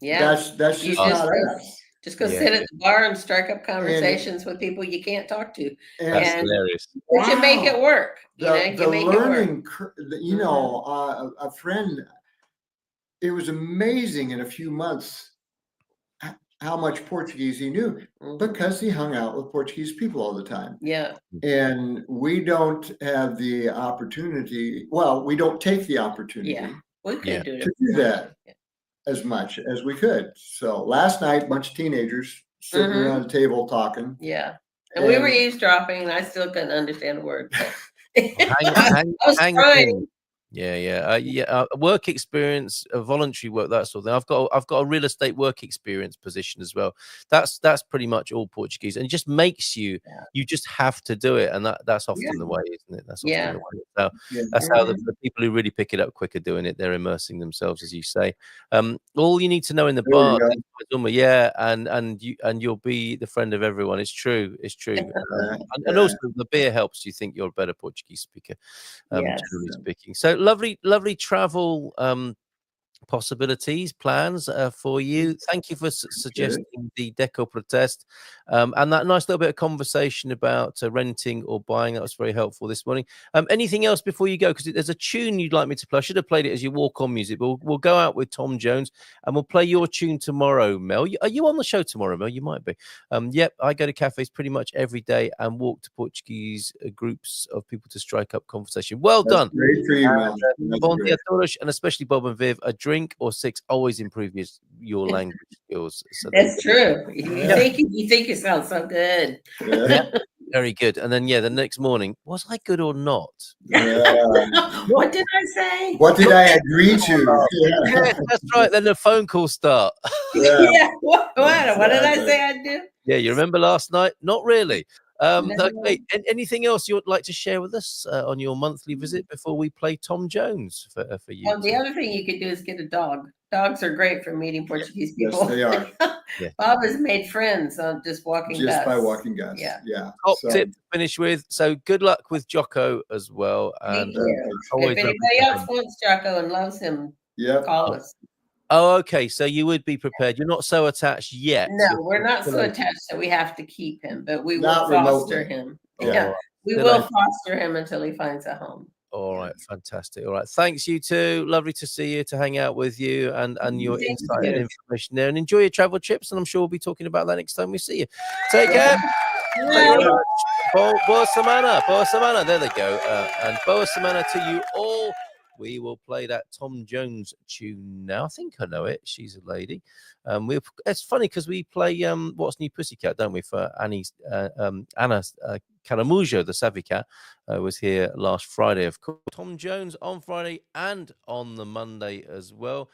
Speaker 5: Yeah.
Speaker 3: That's
Speaker 5: You
Speaker 3: just not us.
Speaker 5: Just go sit at the bar and strike up conversations with people you can't talk to.
Speaker 2: That's
Speaker 5: And
Speaker 2: hilarious.
Speaker 5: but you make it work. You know, you make
Speaker 3: learning,
Speaker 5: it work.
Speaker 3: you know, a friend, it was amazing in a few months how much Portuguese he knew because he hung out with Portuguese people all the time.
Speaker 5: Yeah.
Speaker 3: And we don't have the opportunity. Well, we don't take the opportunity
Speaker 5: We could do
Speaker 3: to do that as much as we could. So last night, a bunch of teenagers sitting around the table talking.
Speaker 5: Yeah. And we were eavesdropping, and I still couldn't understand a word.
Speaker 2: I was
Speaker 5: trying.
Speaker 2: Work experience, voluntary work, that sort of thing. I've got a real estate work experience position as well. That's pretty much all Portuguese, and it just makes you just have to do it, and that's often the way, isn't it? That's often the way. So that's how the people who really pick it up quick are doing it. They're immersing themselves, as you say. All you need to know in the bar, and you'll be the friend of everyone. It's true. It's true. And also the beer helps you think you're a better Portuguese speaker, generally speaking. So lovely travel possibilities, plans for you. Thank you for suggesting the Deco Protest and that nice little bit of conversation about renting or buying. That was very helpful this morning. Anything else before you go? Because there's a tune you'd like me to play. I should have played it as you walk on music, but we'll go out with Tom Jones and we'll play your tune tomorrow, Mel. Are you on the show tomorrow, Mel? You might be. Yep, I go to cafes pretty much every day and walk to Portuguese groups of people to strike up conversation. Well done.
Speaker 3: Great for you, Mel.
Speaker 2: Bom dia a todos, and especially Bob and Viv. A drink or six always improve your language skills. So
Speaker 5: that's true. You think you sound so good.
Speaker 2: Very good. And then the next morning, was I good or not?
Speaker 5: What did I say?
Speaker 3: What did I agree to?
Speaker 2: Yeah, that's right. Then the phone call start.
Speaker 5: What did I say I'd do?
Speaker 2: Yeah, you remember last night? Not really. Okay. Anything else you'd like to share with us on your monthly visit before we play Tom Jones for you?
Speaker 5: Well, the other thing you could do is get a dog. Dogs are great for meeting Portuguese people.
Speaker 3: Yes, they are.
Speaker 5: Bob has made friends on just walking
Speaker 3: just by walking guys. Yeah.
Speaker 2: Top tip to finish with. So good luck with Jocko as well. And
Speaker 5: if anybody else wants Jocko and loves him, call us.
Speaker 2: Oh, okay. So you would be prepared. You're not so attached yet.
Speaker 5: No, we're not so attached that we have to keep him, but we will foster him. We will foster him until he finds a home.
Speaker 2: All right, fantastic. All right, thanks you two. Lovely to see you, to hang out with you, and your insight and information there. And enjoy your travel trips, and I'm sure we'll be talking about that next time we see you. Take care. Thank you very much. Boa semana. There they go. And boa semana to you all. We will play that Tom Jones tune now. I think I know it. She's a lady. It's funny because we play What's New Pussycat, don't we? For Anna Caramujo, the Savvy Cat, was here last Friday, of course. Tom Jones on Friday and on the Monday as well.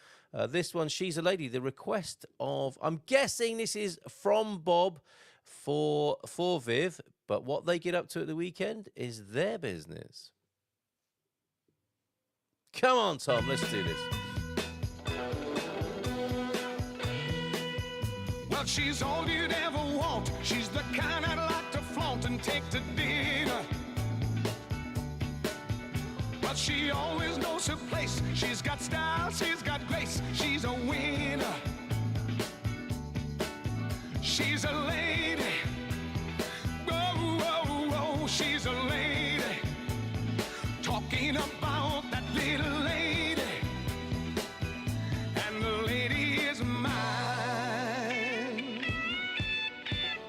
Speaker 2: This one, She's a Lady. The request of, I'm guessing this is from Bob for Viv, but what they get up to at the weekend is their business. Come on, Tom, let's do this.
Speaker 6: Well, she's all you'd ever want. She's the kind I'd like to flaunt and take to dinner. But she always knows her place. She's got style, she's got grace. She's a winner. She's a lady. Oh, she's a lady. Talking about that little lady, and the lady is mine.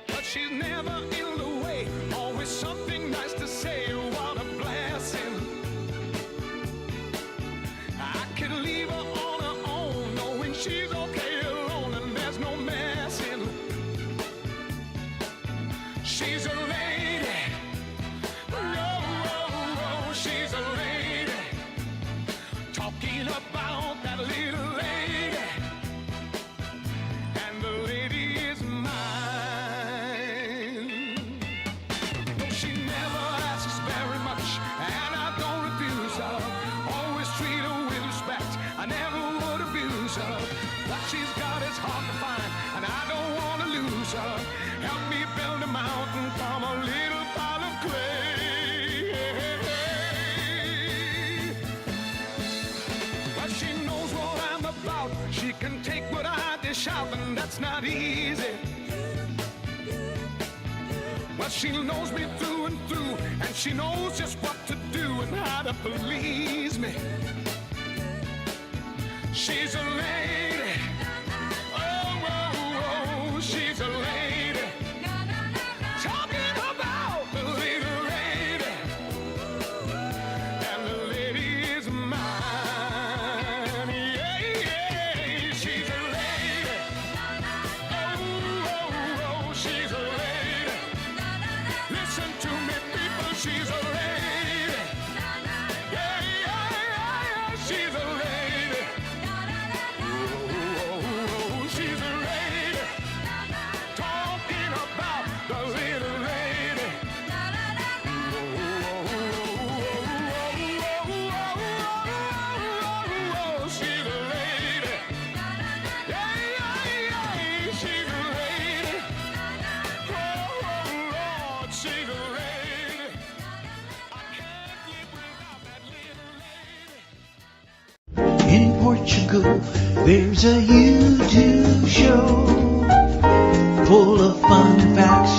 Speaker 6: But she's never in the way, always something nice to say. What a blessing. I could leave her on her son. Help me build a mountain from a little pile of clay. But she knows what I'm about. She can take what I dish out, and that's not easy. Well, she knows me through and through, and she knows just what to do and how to please me. She's a lady. Oh, oh, oh, she's a lady. Talking about the little lady. And the lady is mine. Yeah, yeah, she's a lady. Oh, oh, oh, she's a lady. Listen to me, people, she's a lady. Yeah, yeah, yeah, yeah, she's a lady. Oh, oh, oh, she's a lady. Talking about the little lady. Oh, oh, oh, she's a lady. Yeah, yeah, yeah, she's a lady. Oh, Lord, she's a lady. I can't live without that little lady.
Speaker 1: In Portugal, there's a YouTube show full of fun facts